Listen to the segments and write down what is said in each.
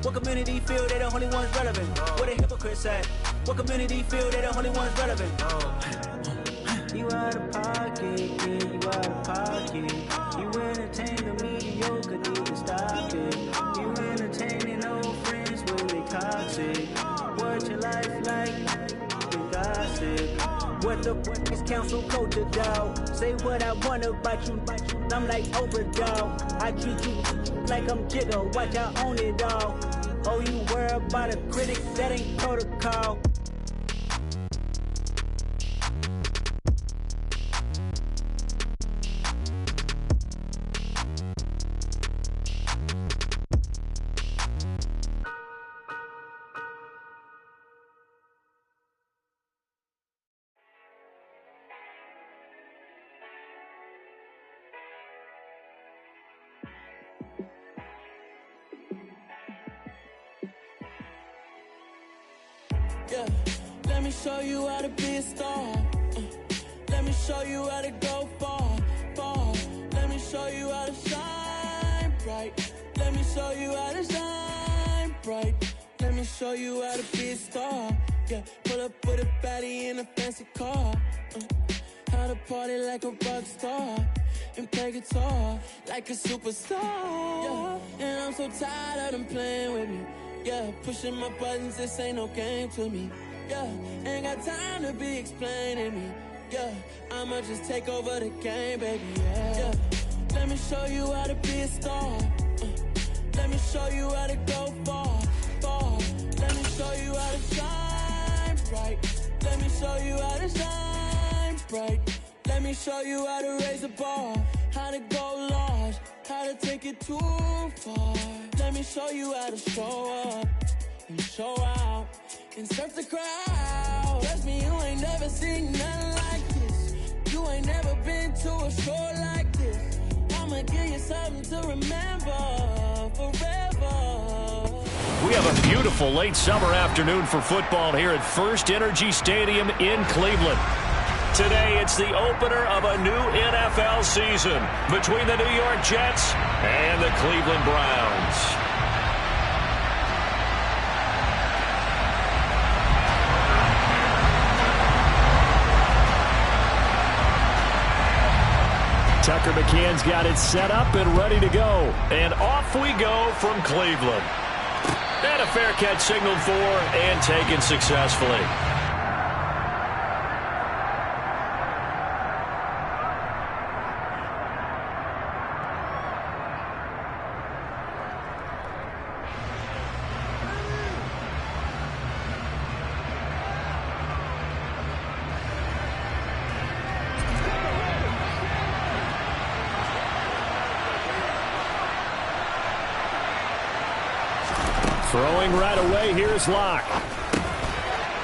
What community feel they the only ones relevant? Where the hypocrites at? What community feel they the only ones relevant? You out of pocket, yeah, you out of pocket. You entertain the mediocre, need to stop it. You entertaining old friends when they toxic. What your life like? You gossip. What the fuck is council culture, dog? Say what I want about you. I'm like Oprah, dog. I treat you like I'm Jigga. Watch I own it, dog. Oh, you worry about a critic? That ain't protocol. Yeah, let me show you how to be a star. Let me show you how to go far, far. Let me show you how to shine bright. Let me show you how to shine bright. Let me show you how to be a star. Yeah, pull up with a baddie in a fancy car. How to party like a rock star and play guitar like a superstar. Yeah, and I'm so tired of them playing with me. Yeah, pushing my buttons, this ain't no game to me. Yeah, ain't got time to be explaining me. Yeah, I'ma just take over the game, baby. Yeah, let me show you how to be a star. Let me show you how to go far, far. Let me show you how to shine bright. Let me show you how to shine bright. Let me show you how to raise the bar, how to go large, how to take it too far. Let me show you how to show up and show out and surf the crowd. Trust me, you ain't never seen nothing like this. You ain't never been to a show like this. I'ma give you something to remember forever. We have a beautiful late summer afternoon for football here at First Energy Stadium in Cleveland. Today, it's the opener of a new NFL season between the New York Jets and the Cleveland Browns. Tucker McCann's got it set up and ready to go. And off we go from Cleveland. And a fair catch signaled for and taken successfully. Throwing right away, here's Locke.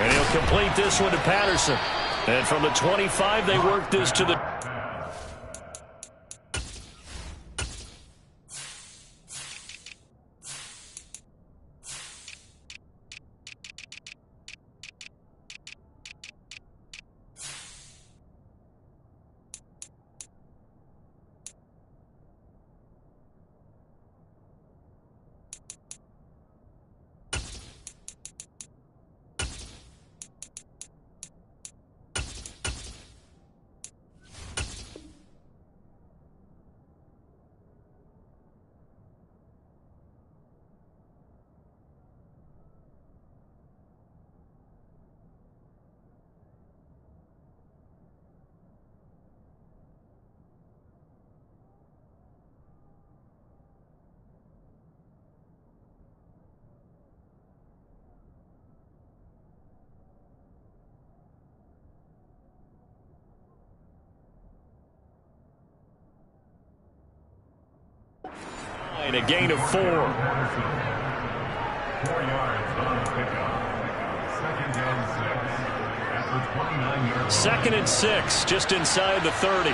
And he'll complete this one to Patterson. And from the 25, they work this to the... A gain of 4. 4 yards on the pickup. Second down 6. After 29 yards. Second and 6, just inside the 30.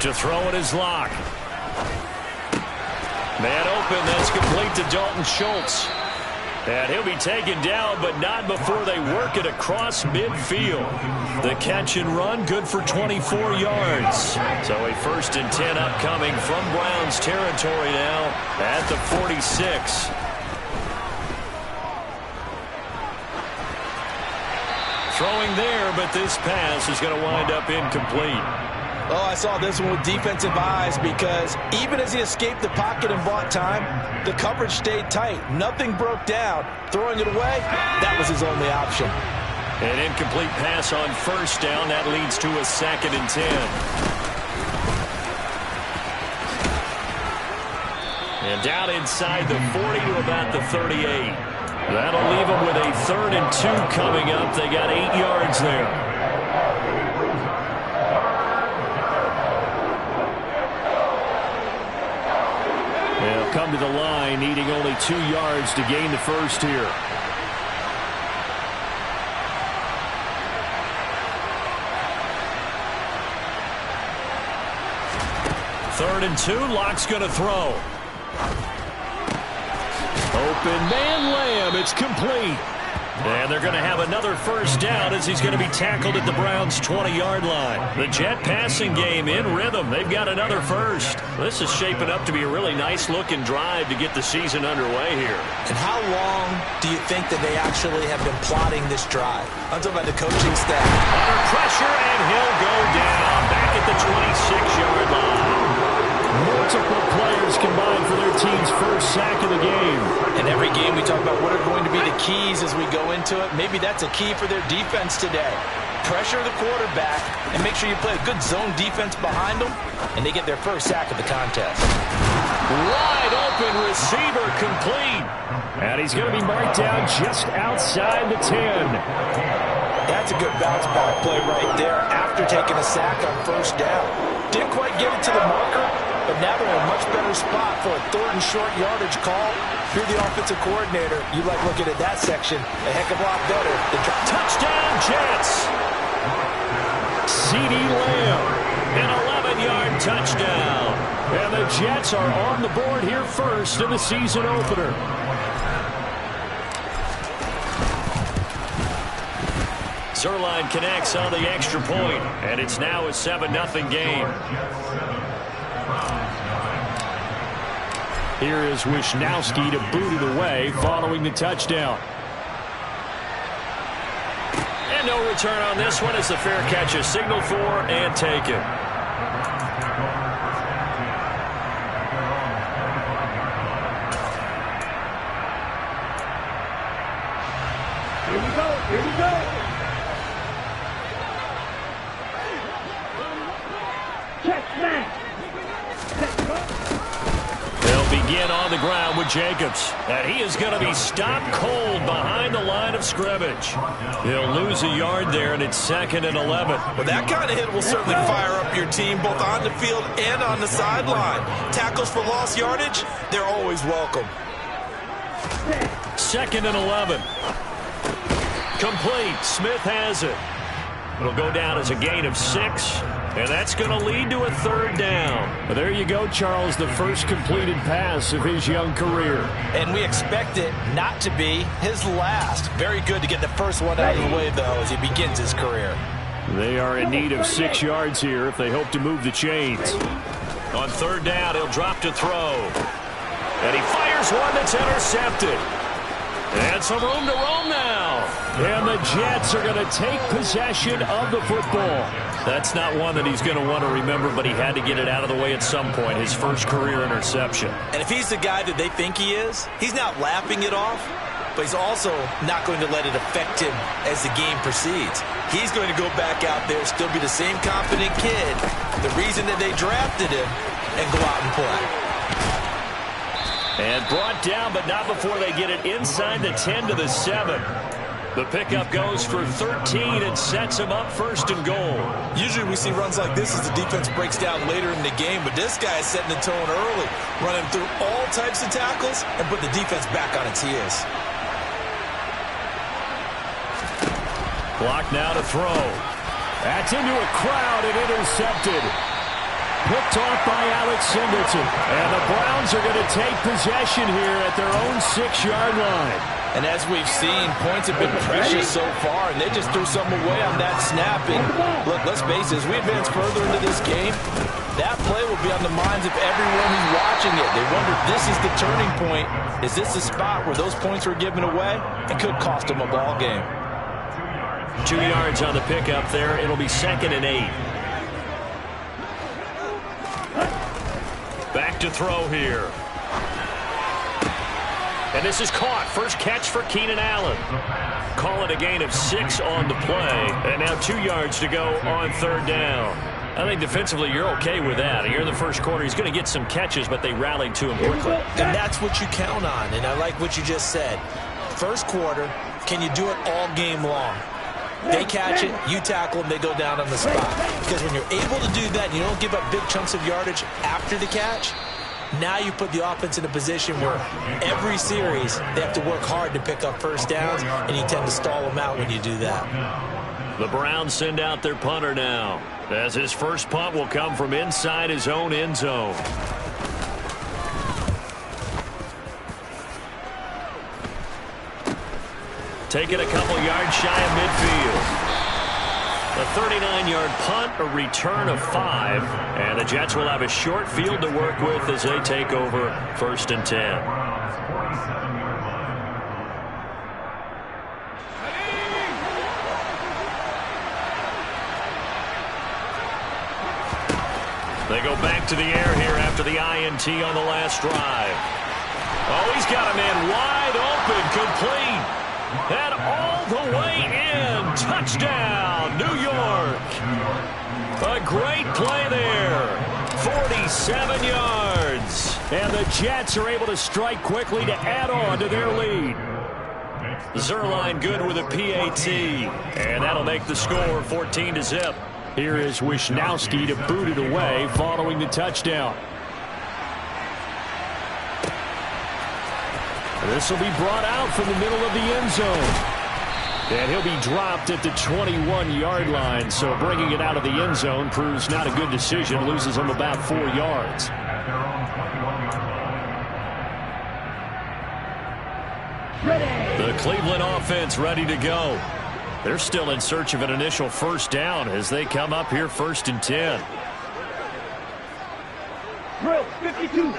To throw it is Locke. Man open, that's complete to Dalton Schultz. And he'll be taken down, but not before they work it across midfield. The catch and run, good for 24 yards. So a 1st and 10 upcoming from Browns territory now at the 46. Throwing there, but this pass is going to wind up incomplete. Oh, I saw this one with defensive eyes because even as he escaped the pocket and bought time, the coverage stayed tight. Nothing broke down. Throwing it away, that was his only option. An incomplete pass on 1st down. That leads to a 2nd and 10. And down inside the 40 to about the 38. That'll leave them with a 3rd and 2 coming up. They got 8 yards there. They'll come to the line, needing only 2 yards to gain the first here. Third and 2, Locke's going to throw. Open man Lamb, it's complete. And they're going to have another 1st down as he's going to be tackled at the Browns' 20-yard line. The Jet passing game in rhythm. They've got another 1st. This is shaping up to be a really nice-looking drive to get the season underway here. And how long do you think that they actually have been plotting this drive? I'm talking about the coaching staff. Under pressure, and he'll go down back at the 26-yard line. Multiple players combined for their team's 1st sack of the game. And every game we talk about what are going to be the keys as we go into it. Maybe that's a key for their defense today. Pressure the quarterback and make sure you play a good zone defense behind them, and they get their 1st sack of the contest. Wide open receiver complete. And he's going to be marked down just outside the 10. That's a good bounce back play right there after taking a sack on 1st down. Didn't quite get it to the marker, but now they're in a much better spot for a 3rd and short yardage call. If you're the offensive coordinator, you like looking at that section a heck of a lot better. Touchdown, Jets! CeeDee Lamb, an 11-yard touchdown. And the Jets are on the board here first in the season opener. Zerline connects on the extra point, and it's now a 7-0 game. Here is Wisnowski to boot it away following the touchdown. And no return on this one as the fair catch is signaled for and taken. Here we go, here we go. They'll begin on the ground with Jacobs. And he is going to be stopped cold behind the line of scrimmage. He'll lose a yard there, and it's 2nd and 11. Well, that kind of hit will certainly fire up your team both on the field and on the sideline. Tackles for lost yardage, they're always welcome. 2nd and 11. Complete. Smith has it. It'll go down as a gain of 6. And that's going to lead to a 3rd down. Well, there you go, Charles, the first completed pass of his young career. And we expect it not to be his last. Very good to get the first one out of the way, though, as he begins his career. They are in need of 6 yards here if they hope to move the chains. On 3rd down, he'll drop to throw. And he fires one that's intercepted. And some room to roam now. And the Jets are going to take possession of the football. That's not one that he's going to want to remember, but he had to get it out of the way at some point. His first career interception. And if he's the guy that they think he is, he's not laughing it off, but he's also not going to let it affect him as the game proceeds. He's going to go back out there, still be the same confident kid, the reason that they drafted him, and go out and play. And brought down, but not before they get it inside the 10 to the 7. The pickup goes for 13 and sets him up 1st and goal. Usually we see runs like this as the defense breaks down later in the game, but this guy is setting the tone early, running through all types of tackles and put the defense back on its heels. Block now to throw. That's into a crowd and intercepted. Picked off by Alex Singleton. And the Browns are going to take possession here at their own 6-yard line. And as we've seen, points have been precious so far, and they just threw some away on that snap. And look, let's face it, as we advance further into this game, that play will be on the minds of everyone who's watching it. They wonder if this is the turning point. Is this the spot where those points were given away? It could cost them a ball game. 2 yards on the pickup there. It'll be 2nd and 8. Back to throw here. And this is caught. First catch for Keenan Allen. Call it a gain of 6 on the play. And now 2 yards to go on 3rd down. I think defensively you're okay with that. Here in the first quarter, he's going to get some catches, but they rallied to him quickly. And that's what you count on. And I like what you just said. First quarter, can you do it all game long? They catch it, you tackle them, they go down on the spot. Because when you're able to do that and you don't give up big chunks of yardage after the catch, now you put the offense in a position where every series they have to work hard to pick up first downs, and you tend to stall them out when you do that. The Browns send out their punter now, as his first punt will come from inside his own end zone. Taking a couple yards shy of midfield. A 39-yard punt, a return of 5, and the Jets will have a short field to work with as they take over 1st and 10. They go back to the air here after the INT on the last drive. Oh, he's got a man wide open, complete. And all the way in. Touchdown, New York. A great play there. 47 yards. And the Jets are able to strike quickly to add on to their lead. Zerline good with a PAT. And that'll make the score 14-0. Here is Wisnowski to boot it away following the touchdown. This will be brought out from the middle of the end zone. And he'll be dropped at the 21-yard line. So bringing it out of the end zone proves not a good decision. Loses him about 4 yards. The Cleveland offense ready to go. They're still in search of an initial first down as they come up here 1st and 10. Drill 52.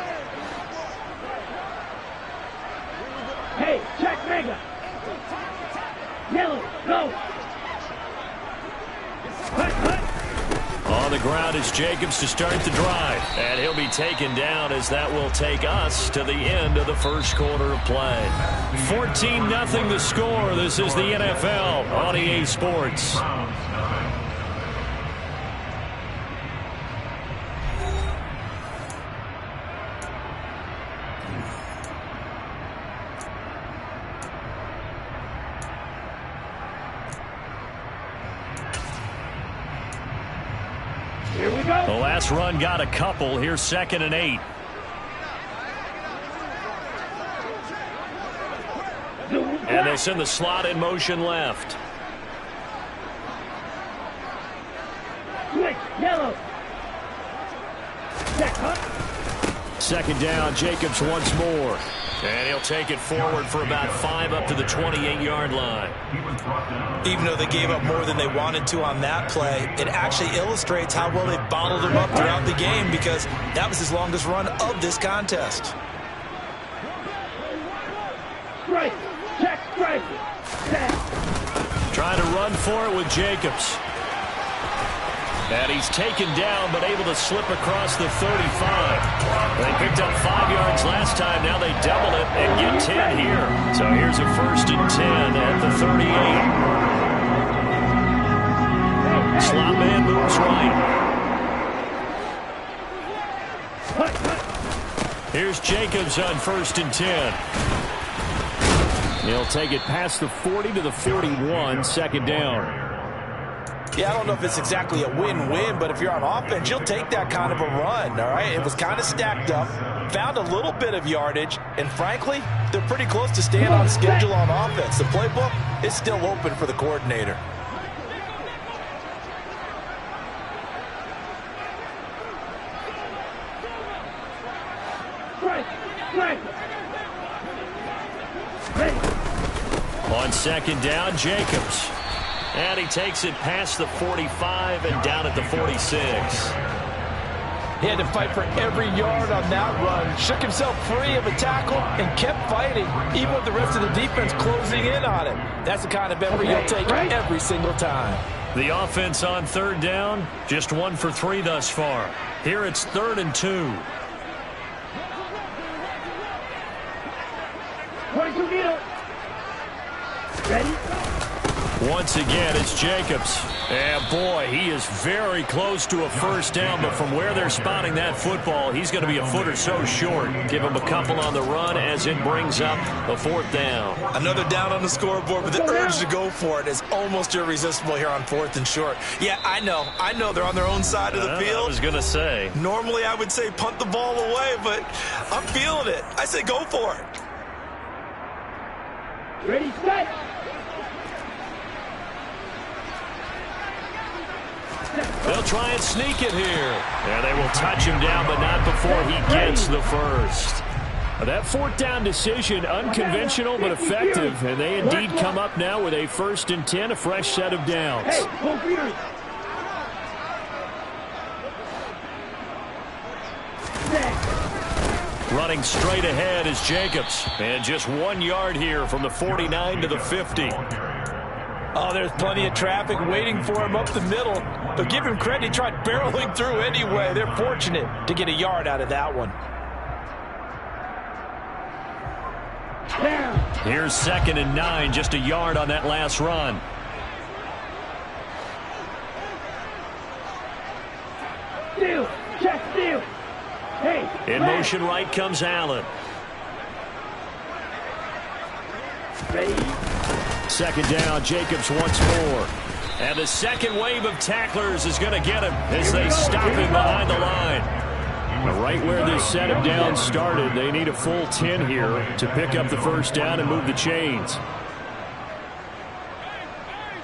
Hey, check mega. Yellow, go. Hut, hut. On the ground is Jacobs to start the drive. And he'll be taken down as that will take us to the end of the first quarter of play. 14-0 the score. This is the NFL on EA Sports. Here we go. The last run got a couple. Here's 2nd and 8. And they send the slot in motion left. Switch, yellow. Check, hut. 2nd down, Jacobs once more. And he'll take it forward for about 5 up to the 28-yard line. Even though they gave up more than they wanted to on that play, it actually illustrates how well they bottled him up throughout the game, because that was his longest run of this contest. Strike, check, strike. Trying to run for it with Jacobs. And he's taken down, but able to slip across the 35. They picked up 5 yards last time. Now they double it and get 10 here. So here's a 1st and 10 at the 38. Slot man moves right. Here's Jacobs on 1st and 10. He'll take it past the 40 to the 41, 2nd down. Yeah, I don't know if it's exactly a win-win, but if you're on offense, you'll take that kind of a run, all right? It was kind of stacked up, found a little bit of yardage, and frankly, they're pretty close to staying on schedule on offense. The playbook is still open for the coordinator. Strike! Strike! Ready! On second down, Jacobs. And he takes it past the 45 and down at the 46. He had to fight for every yard on that run. Shook himself free of a tackle and kept fighting, even with the rest of the defense closing in on him. That's the kind of effort he'll take every single time. The offense on third down, just 1 for 3 thus far. Here it's 3rd and 2. 22 needle! Ready? Once again, it's Jacobs. And boy, he is very close to a first down, but from where they're spotting that football, he's going to be a foot or so short. Give him a couple on the run as it brings up a 4th down. Another down on the scoreboard, but the urge to go for it is almost irresistible here on 4th and short. Yeah, I know they're on their own side of the field. I was going to say. Normally I would say punt the ball away, but I'm feeling it. I say go for it. Ready, set! They'll try and sneak it here. And they will touch him down, but not before he gets the first. That 4th down decision, unconventional but effective. And they indeed come up now with a 1st and 10, a fresh set of downs. Hey, hold for Running straight ahead is Jacobs. And just 1 yard here from the 49 to the 50. Oh, there's plenty of traffic waiting for him up the middle. But give him credit, he tried barreling through anyway. They're fortunate to get a yard out of that one. Here's 2nd and 9, just a yard on that last run. Steal! Check steal! Hey! In motion right comes Allen. Ready? 2nd down, Jacobs once more. And the second wave of tacklers is going to get him as they stop him behind the line. Right where this set of downs started, they need a full 10 here to pick up the first down and move the chains.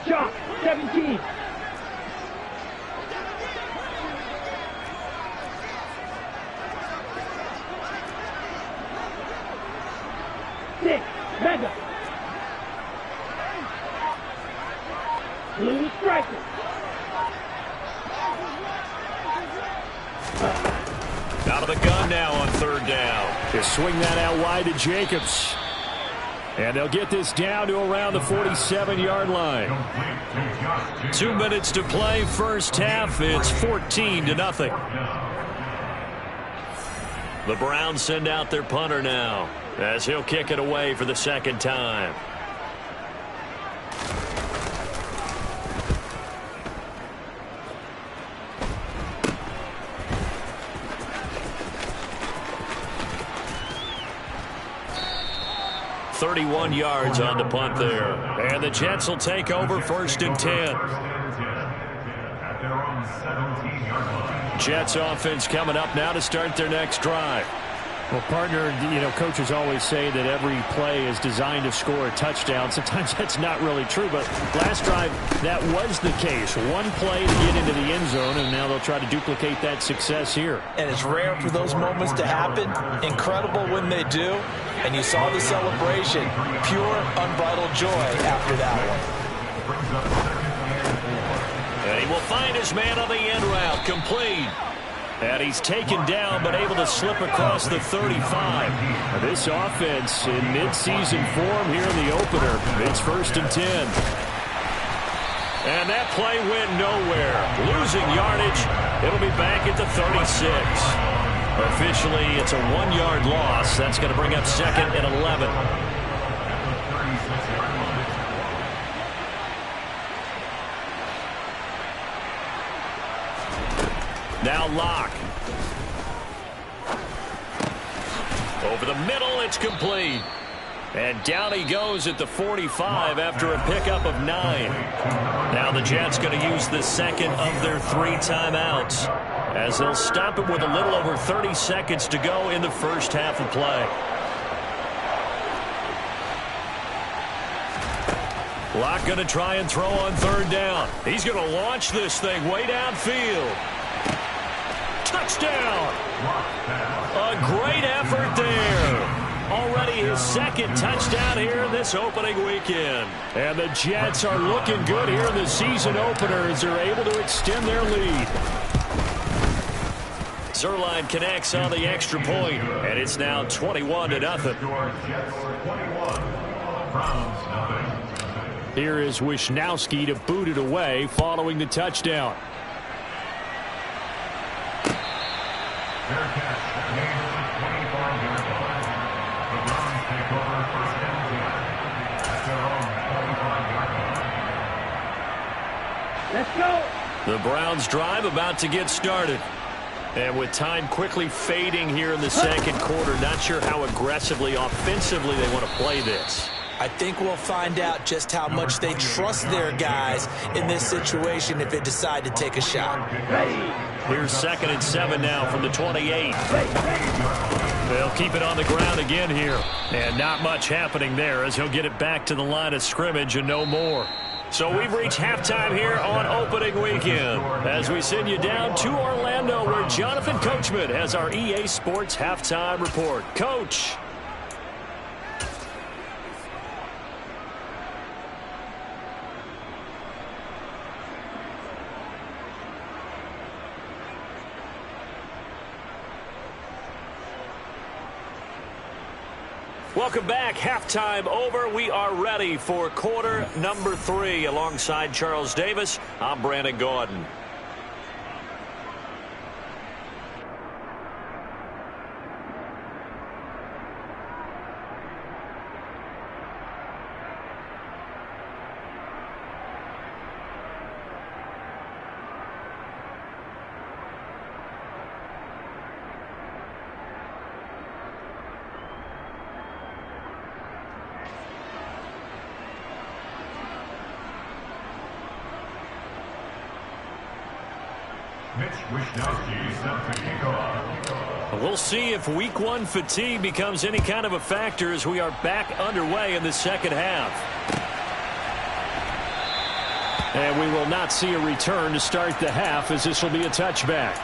Shot! 17! Six! Mega! Blue striker! Out of the gun now on 3rd down. They swing that out wide to Jacobs. And they'll get this down to around the 47-yard line. 2 minutes to play, first half. It's 14-0. The Browns send out their punter now as he'll kick it away for the 2nd time. .31 yards on the punt there. And the Jets will take over 1st and 10. Jets offense coming up now to start their next drive. Well, partner, coaches always say that every play is designed to score a touchdown. Sometimes that's not really true, but last drive, that was the case. One play to get into the end zone, and now they'll try to duplicate that success here. And it's rare for those moments to happen. Incredible when they do. And you saw the celebration. Pure, unbridled joy after that one. And he will find his man on the end route, complete. And he's taken down, but able to slip across the 35. This offense in midseason form here in the opener. It's 1st and 10. And that play went nowhere. Losing yardage. It'll be back at the 36. Officially, it's a 1-yard loss. That's going to bring up 2nd and 11. Now Locke. Over the middle, it's complete. And down he goes at the 45 after a pickup of 9. Now the Jets going to use the 2nd of their 3 timeouts, as they'll stop it with a little over 30 seconds to go in the first half of play. Locke going to try and throw on 3rd down. He's going to launch this thing way downfield. touchdown. A great effort there. Already his second touchdown here this opening weekend. And the Jets are looking good here in the season opener as they're able to extend their lead. Zerline connects on the extra point, and it's now 21-0. Here is Wisnowski to boot it away following the touchdown. Let's go. The Browns drive about to get started. And with time quickly fading here in the second quarter, not sure how aggressively, offensively they want to play this. I think we'll find out just how much they trust their guys in this situation if they decide to take a shot. Here's 2nd and 7 now from the 28. They'll keep it on the ground again here. And not much happening there as he'll get it back to the line of scrimmage and no more. So we've reached halftime here on opening weekend as we send you down to Orlando where Jonathan Coachman has our EA Sports halftime report. Coach. Welcome back. Halftime over. We are ready for quarter number 3. Alongside Charles Davis, I'm Brandon Gaudin. We'll see if week 1 fatigue becomes any kind of a factor as we are back underway in the second half. And we will not see a return to start the half as this will be a touchback.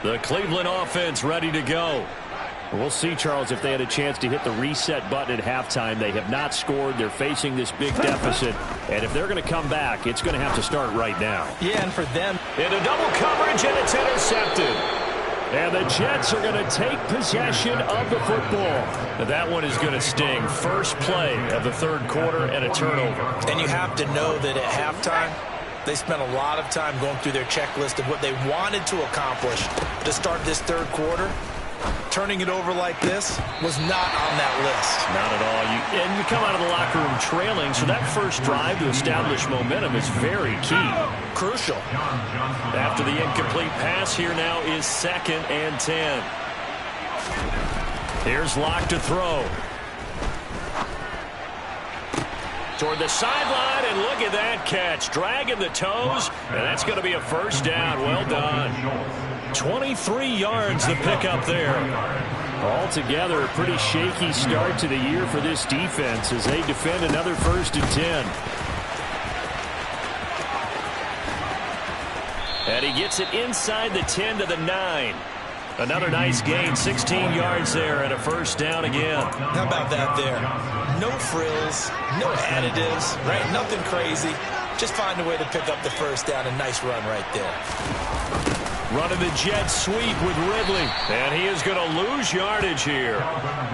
The Cleveland offense ready to go. We'll see, Charles, if they had a chance to hit the reset button at halftime. They have not scored. They're facing this big deficit. And if they're going to come back, it's going to have to start right now. Yeah, and for them. Into double coverage, and it's intercepted. And the Jets are going to take possession of the football. That one is going to sting. First play of the third quarter and a turnover. And you have to know that at halftime, they spent a lot of time going through their checklist of what they wanted to accomplish to start this third quarter. Turning it over like this was not on that list. Not at all. And you come out of the locker room trailing, so that first drive to establish momentum is very key. Crucial. After the incomplete pass, here now is 2nd and 10. Here's Locke to throw. Toward the sideline, and look at that catch. Dragging the toes, and that's going to be a first down. Well done. 23 yards to pick up there. Altogether, a pretty shaky start to the year for this defense as they defend another 1st and 10. And he gets it inside the 10 to the 9. Another nice gain, 16 yards there, and a first down again. How about that there? No frills, no additives, right? Nothing crazy. Just find a way to pick up the first down. A nice run right there. Running the jet sweep with Ridley. And he is going to lose yardage here.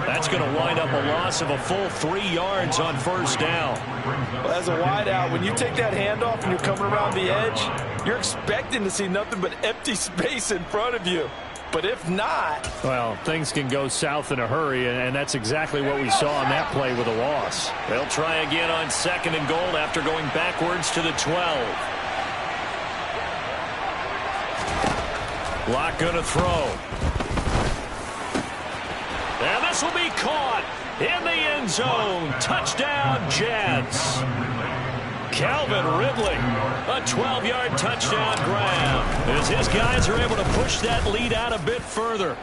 That's going to wind up a loss of a full 3 yards on first down. Well, as a wideout, when you take that handoff and you're coming around the edge, you're expecting to see nothing but empty space in front of you. But if not... Well, things can go south in a hurry, and that's exactly what we saw on that play with a loss. They'll try again on 2nd and goal after going backwards to the 12. Locke going to throw. And this will be caught in the end zone. Touchdown, Jets. Calvin Ridley, a 12-yard touchdown grab as his guys are able to push that lead out a bit further.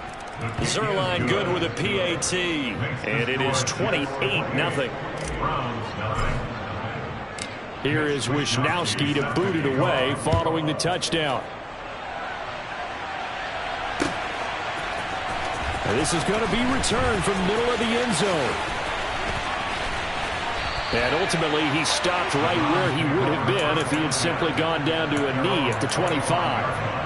Zerline good with a PAT, and it is 28-0. Here is Wisnowski to boot it away following the touchdown. And this is going to be returned from the middle of the end zone. And ultimately, he stopped right where he would have been if he had simply gone down to a knee at the 25.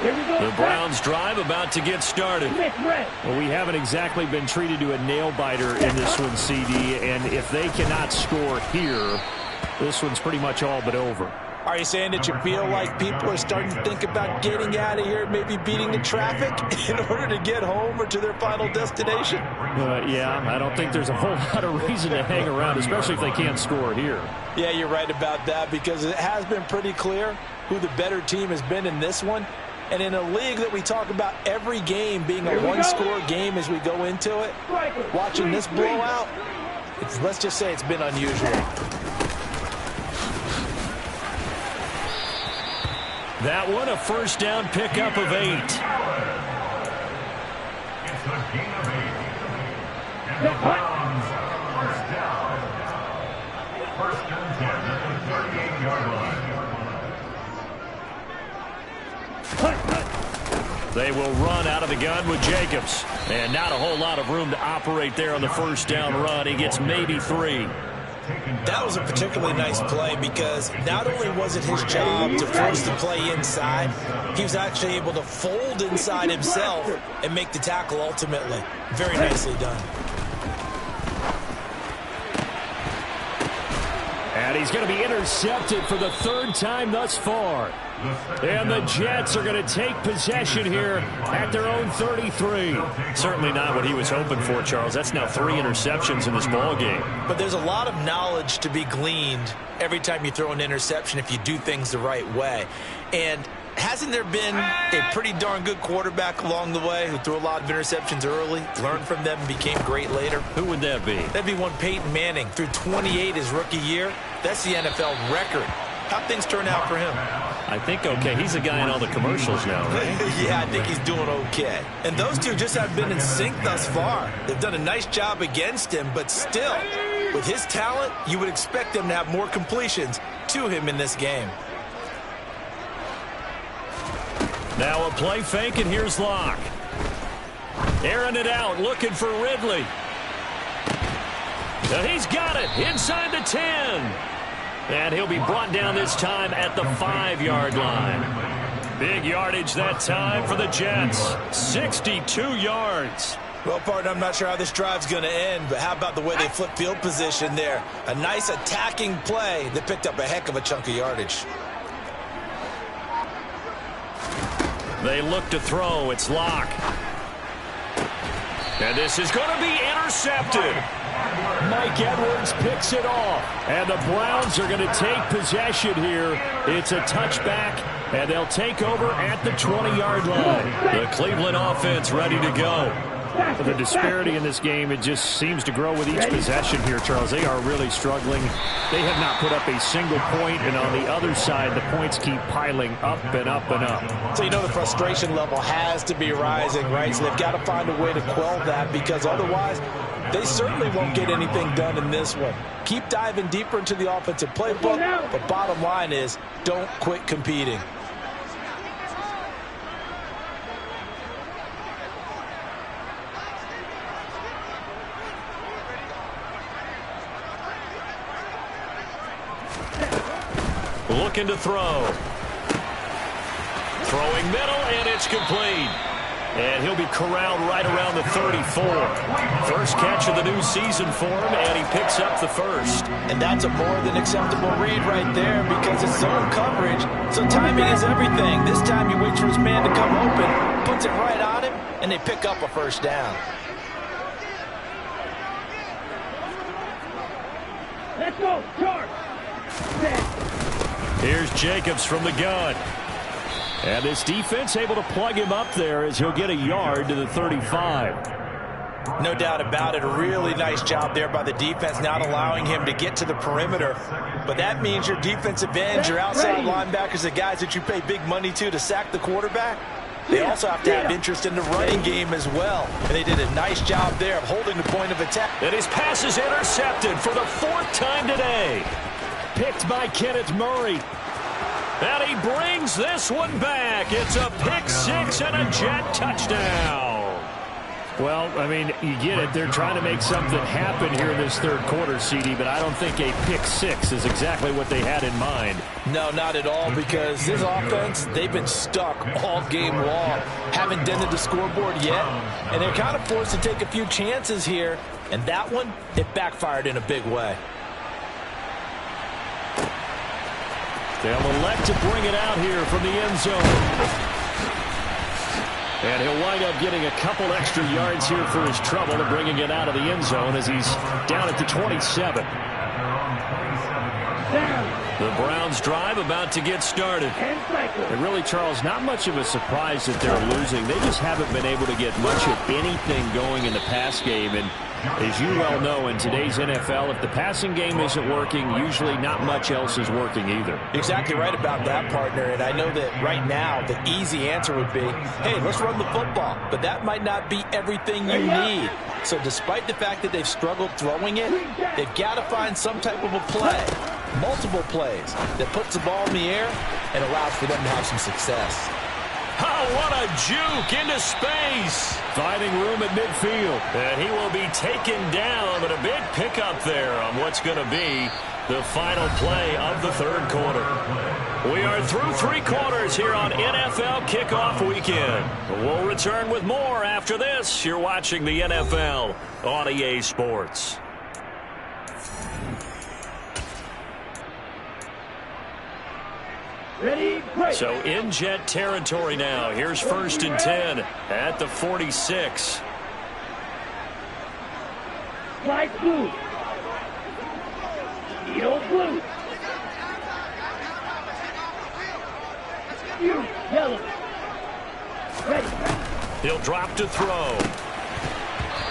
The Browns drive about to get started. Well, we haven't exactly been treated to a nail-biter in this one, CD, and if they cannot score here, this one's pretty much all but over. Are you saying that you feel like people are starting to think about getting out of here, maybe beating the traffic in order to get home or to their final destination? Yeah, I don't think there's a whole lot of reason to hang around, especially if they can't score here. Yeah, you're right about that, because it has been pretty clear who the better team has been in this one. And in a league that we talk about every game being a one-score game as we go into it, watching this blowout, let's just say it's been unusual. That one, a first down pickup of 8. It's a gain of 8. And the Browns, first down. First and 10 at the 38-yard line. They will run out of the gun with Jacobs. And not a whole lot of room to operate there on the first down run. He gets maybe 3. That was a particularly nice play because not only was it his job to force the play inside, he was actually able to fold inside himself and make the tackle ultimately. Very nicely done. And he's going to be intercepted for the 3rd time thus far. And the Jets are going to take possession here at their own 33. Certainly not what he was hoping for, Charles. That's now 3 interceptions in this ball game. But there's a lot of knowledge to be gleaned every time you throw an interception if you do things the right way. And hasn't there been a pretty darn good quarterback along the way who threw a lot of interceptions early, learned from them, and became great later? Who would that be? That'd be one Peyton Manning. Threw 28 his rookie year. That's the NFL record. How'd things turn out for him? I think okay. He's a guy in all the commercials now, right? Yeah, I think he's doing okay. And those two just haven't been in sync thus far. They've done a nice job against him, but still, with his talent, you would expect them to have more completions to him in this game. Now a play fake, and here's Locke. Airing it out, looking for Ridley. Now he's got it inside the 10. And he'll be brought down this time at the 5-yard line. Big yardage that time for the Jets. 62 yards. Well, partner, I'm not sure how this drive's going to end, but how about the way they flip field position there? A nice attacking play that picked up a heck of a chunk of yardage. They look to throw. It's Locke. And this is going to be intercepted. Mike Edwards picks it off. And the Browns are going to take possession here. It's a touchback, and they'll take over at the 20-yard line. The Cleveland offense ready to go. The disparity in this game, it just seems to grow with each possession here, Charles. They are really struggling. They have not put up a single point, and on the other side, the points keep piling up and up and up. So you know the frustration level has to be rising, right? So they've got to find a way to quell that, because otherwise they certainly won't get anything done in this one. Keep diving deeper into the offensive playbook, but bottom line is don't quit competing. Looking to throw. Throwing middle, and it's complete. And he'll be corralled right around the 34. First catch of the new season for him, and he picks up the first. And that's a more than acceptable read right there, because it's zone coverage, so timing is everything. This time he waits for his man to come open, puts it right on him, and they pick up a first down. Let's go, charge! Here's Jacobs from the gun. And this defense able to plug him up there as he'll get a yard to the 35. No doubt about it. A really nice job there by the defense, not allowing him to get to the perimeter. But that means your defensive ends, your outside linebackers, the guys that you pay big money to sack the quarterback, They also have to have interest in the running game as well. And they did a nice job there of holding the point of attack. And his pass is intercepted for the 4th time today. Picked by Kenneth Murray. And he brings this one back. It's a pick 6 and a Jet touchdown. Well, I mean, you get it. They're trying to make something happen here in this third quarter, CD, but I don't think a pick 6 is exactly what they had in mind. No, not at all, because this offense, they've been stuck all game long. Haven't dented the scoreboard yet, and they're kind of forced to take a few chances here, and that one, it backfired in a big way. They'll elect to bring it out here from the end zone. And he'll wind up getting a couple extra yards here for his trouble and bringing it out of the end zone as he's down at the 27. The Browns drive about to get started. And really, Charles, not much of a surprise that they're losing. They just haven't been able to get much of anything going in the pass game. And as you well know, in today's NFL, if the passing game isn't working, usually not much else is working either. Exactly right about that, partner. And I know that right now the easy answer would be, hey, let's run the football. But that might not be everything you need. So despite the fact that they've struggled throwing it, they've got to find some type of a play, multiple plays, that puts the ball in the air and allows for them to have some success. Oh, what a juke into space. Finding room at midfield. And he will be taken down, but a big pickup there on what's going to be the final play of the third quarter. We are through 3 quarters here on NFL Kickoff Weekend. We'll return with more after this. You're watching the NFL on EA Sports. Ready, break. So in Jet territory now. Here's 1st and 10 at the 46. Light blue. Yellow blue. You, yellow. Ready. He'll drop to throw.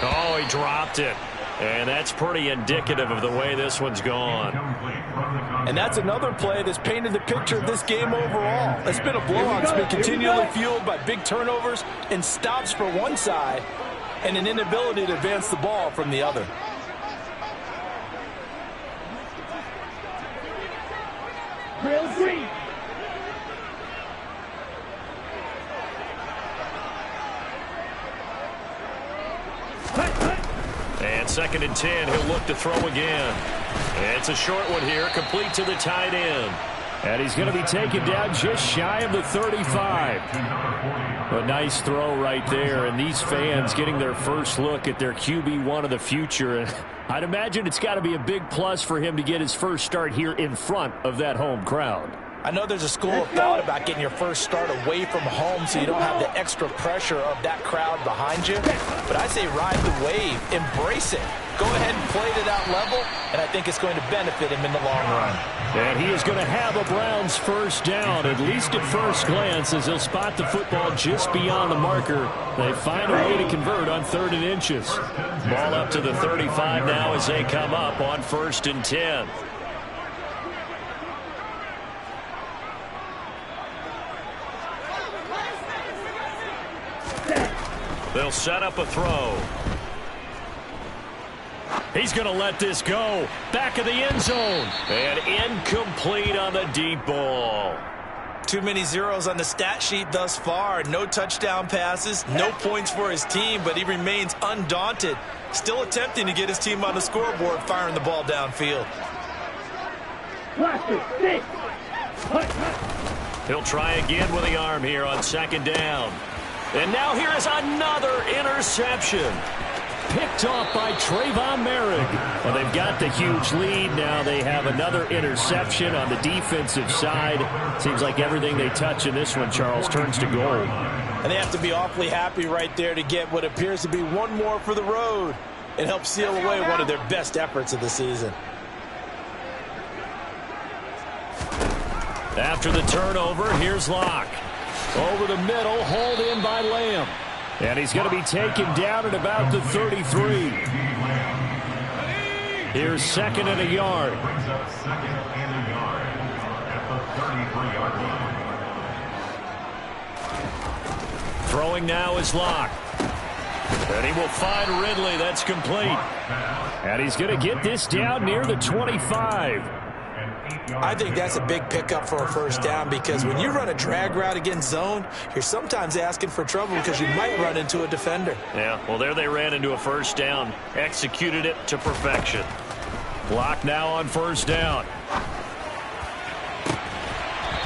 Oh, he dropped it. And that's pretty indicative of the way this one's gone. And that's another play that's painted the picture of this game overall. It's been a blowout. It's been continually fueled by big turnovers and stops for one side and an inability to advance the ball from the other. Trail green. And 2nd and 10, he'll look to throw again. And it's a short one here, complete to the tight end. And he's going to be taken down just shy of the 35. A nice throw right there. And these fans getting their first look at their QB1 of the future. And I'd imagine it's got to be a big plus for him to get his first start here in front of that home crowd. I know there's a school of thought about getting your first start away from home so you don't have the extra pressure of that crowd behind you. But I say ride the wave, embrace it. Go ahead and play to that level, and I think it's going to benefit him in the long run. And he is going to have a Browns first down, at least at first glance, as he'll spot the football just beyond the marker. They find a way to convert on 3rd and inches. Ball up to the 35 now as they come up on 1st and 10. They'll set up a throw. He's going to let this go. Back of the end zone. And incomplete on the deep ball. Too many zeros on the stat sheet thus far. No touchdown passes, no points for his team, but he remains undaunted. Still attempting to get his team on the scoreboard, firing the ball downfield. He'll try again with the arm here on 2nd down. And now here is another interception. Picked off by Trayvon Merrick. Well, they've got the huge lead. Now they have another interception on the defensive side. Seems like everything they touch in this one, Charles, turns to gold. And they have to be awfully happy right there to get what appears to be one more for the road. It helps seal away one of their best efforts of the season. After the turnover, here's Locke. Over the middle, hauled in by Lamb. And he's going to be taken down at about the 33. Here's 2nd and a yard. Brings up 2nd and a yard at the 33-yard Throwing now is Locke. And he will find Ridley. That's complete. And he's going to get this down near the 25. I think that's a big pickup for a first down, because when you run a drag route against zone, you're sometimes asking for trouble because you might run into a defender. Yeah, well, there they ran into a first down. Executed it to perfection. Locke now on first down.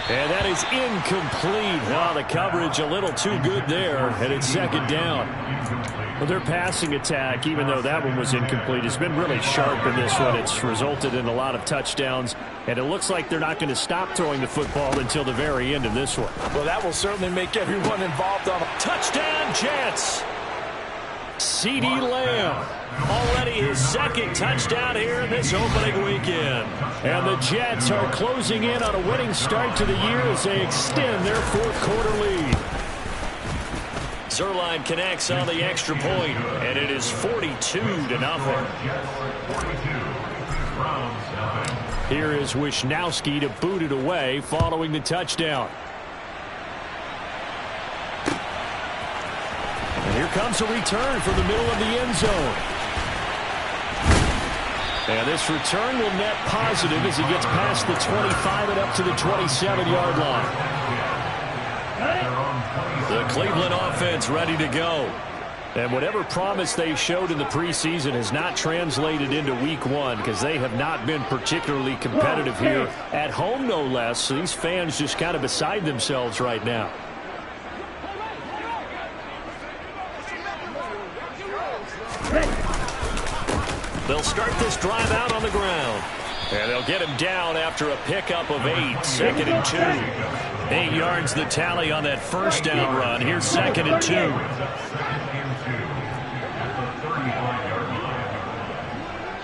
And that is incomplete. Wow, the coverage a little too good there, and it's second down. Well, their passing attack, even though that one was incomplete, has been really sharp in this one. It's resulted in a lot of touchdowns, and it looks like they're not going to stop throwing the football until the very end of this one. Well, that will certainly make everyone involved on a touchdown, Jets. CeeDee Lamb, already his second touchdown here in this opening weekend. And the Jets are closing in on a winning start to the year as they extend their fourth quarter lead. Zerline connects on the extra point, and it is 42-0. Here is Wisnowski to boot it away following the touchdown. And here comes a return from the middle of the end zone. And this return will net positive as he gets past the 25 and up to the 27-yard line. The Cleveland offense ready to go. And whatever promise they showed in the preseason has not translated into week one, because they have not been particularly competitive here at home, no less. So these fans just kind of beside themselves right now. They'll start this drive out on the ground. And they'll get him down after a pickup of 8, second and 2. 8 yards the tally on that first down run. Here's second and 2.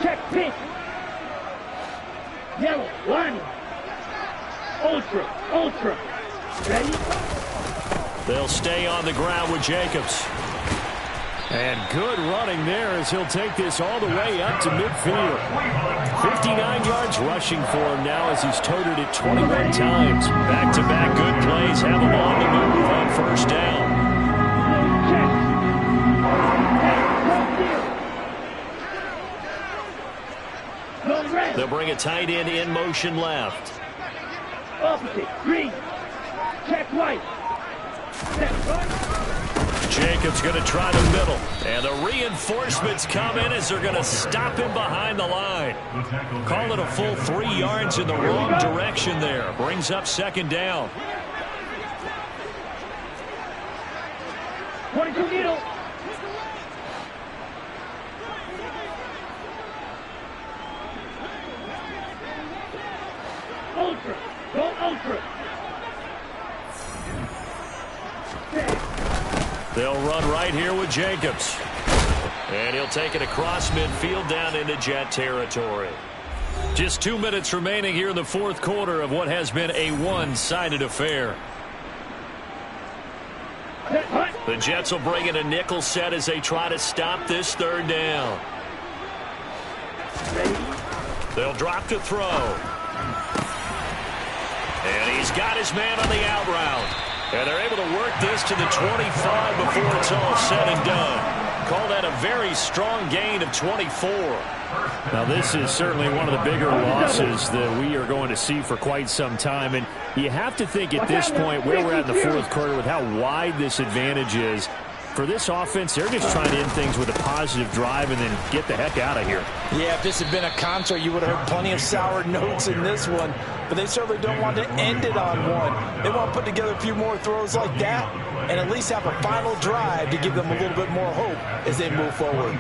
Check pitch. Yellow, one. Ultra. Ready? They'll stay on the ground with Jacobs. And good running there as he'll take this all the way up to midfield. 59 yards rushing for him now as he's toted it 21 times. Back-to-back good plays have him on the move on first down. They'll bring a tight end in motion left. Opposite, green. Check right. Check right. Jacobs going to try the middle. And the reinforcements come in as they're going to stop him behind the line. Call it a full 3 yards in the wrong direction there. Brings up second down. 22 needle. Ultra. Go ultra. They'll run right here with Jacobs. And he'll take it across midfield down into Jet territory. Just 2 minutes remaining here in the fourth quarter of what has been a one-sided affair. The Jets will bring in a nickel set as they try to stop this third down. They'll drop to throw. And he's got his man on the out route. And they're able to work this to the 25 before it's all said and done. Call that a very strong gain of 24. Now, this is certainly one of the bigger losses that we are going to see for quite some time. And you have to think at this point where we're at in the fourth quarter with how wide this advantage is. For this offense, they're just trying to end things with a positive drive and then get the heck out of here. Yeah, if this had been a concert, you would have heard plenty of sour notes in this one. But they certainly don't want to end it on one. They want to put together a few more throws like that and at least have a final drive to give them a little bit more hope as they move forward.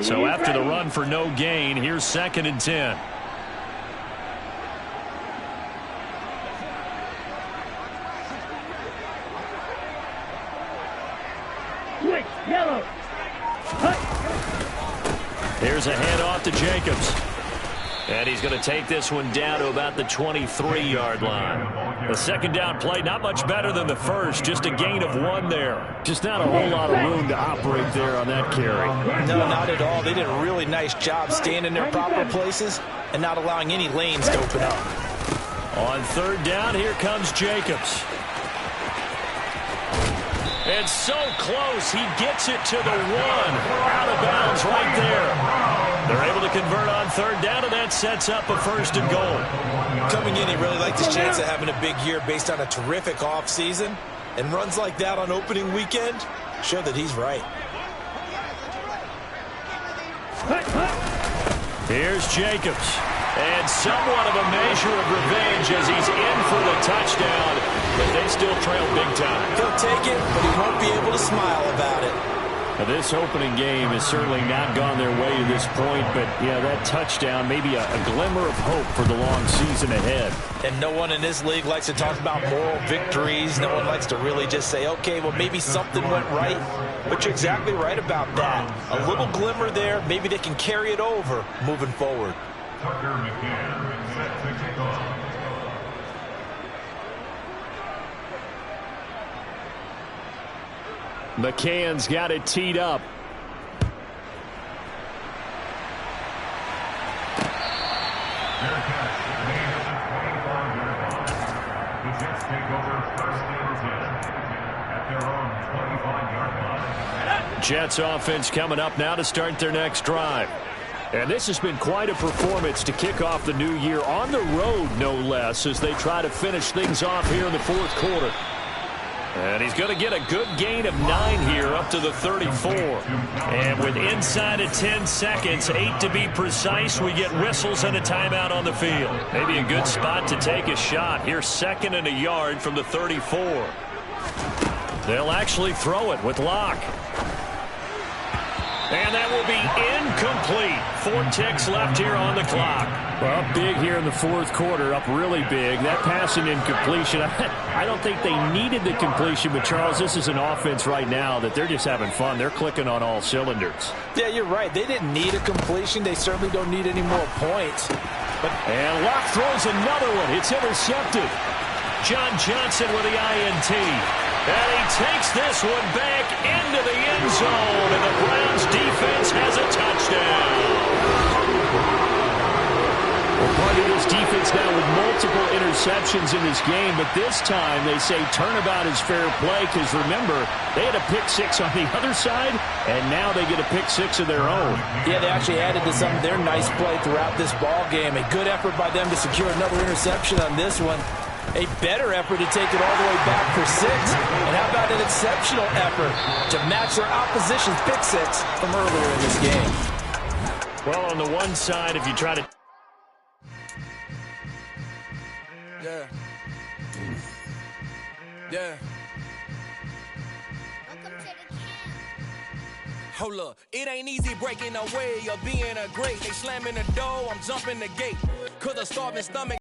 So after the run for no gain, here's second and 10. Switch, yellow. Here's a handoff to Jacobs. And he's going to take this one down to about the 23-yard line. The second down play, not much better than the first, just a gain of 1 there. Just not a whole lot of room to operate there on that carry. No, not at all. They did a really nice job staying in their proper places and not allowing any lanes to open up. On third down, here comes Jacobs. And so close, he gets it to the 1. Out of bounds right there. They're able to convert on third down, and that sets up a 1st and goal. Coming in, he really liked his chance of having a big year based on a terrific offseason. And runs like that on opening weekend show that he's right. Here's Jacobs. And somewhat of a measure of revenge as he's in for the touchdown. But they still trail big time. He'll take it, but he won't be able to smile about it. Now, this opening game has certainly not gone their way to this point, but, yeah, that touchdown, maybe a glimmer of hope for the long season ahead. And no one in this league likes to talk about moral victories. No one likes to really just say, okay, well, maybe something went right. But you're exactly right about that. A little glimmer there, maybe they can carry it over moving forward. Tucker McCann set to kick off. McCann's got it teed up. Their catch, made at the 25-yard line. The Jets take over 1st and 10 at their own 25-yard line. Jets offense coming up now to start their next drive. And this has been quite a performance to kick off the new year on the road, no less, as they try to finish things off here in the 4th quarter. And he's going to get a good gain of 9 here up to the 34. And with inside of 10 seconds, 8 to be precise, we get whistles and a timeout on the field. Maybe a good spot to take a shot. Here's 2nd and a yard from the 34. They'll actually throw it with Locke. And that will be incomplete. 4 ticks left here on the clock. Well, big here in the 4th quarter, up really big. That passing incompletion, I don't think they needed the completion, but Charles, this is an offense right now that they're just having fun. They're clicking on all cylinders. Yeah, you're right. They didn't need a completion. They certainly don't need any more points. And Locke throws another one. It's intercepted. John Johnson with the INT. And he takes this one back into the end zone. And the Browns defense has a touchdown. Well, part of this defense now with multiple interceptions in this game, but this time they say turnabout is fair play because, remember, they had a pick-6 on the other side, and now they get a pick-6 of their own. Yeah, they actually added to some of their nice play throughout this ball game. A good effort by them to secure another interception on this one. A better effort to take it all the way back for 6. And how about an exceptional effort to match their opposition's pick-6 from earlier in this game? Well, on the one side, if you try to... Yeah. Yeah. Hold up, it ain't easy breaking away or being a great. They slamming the door, I'm jumping the gate. Cause a starving stomach.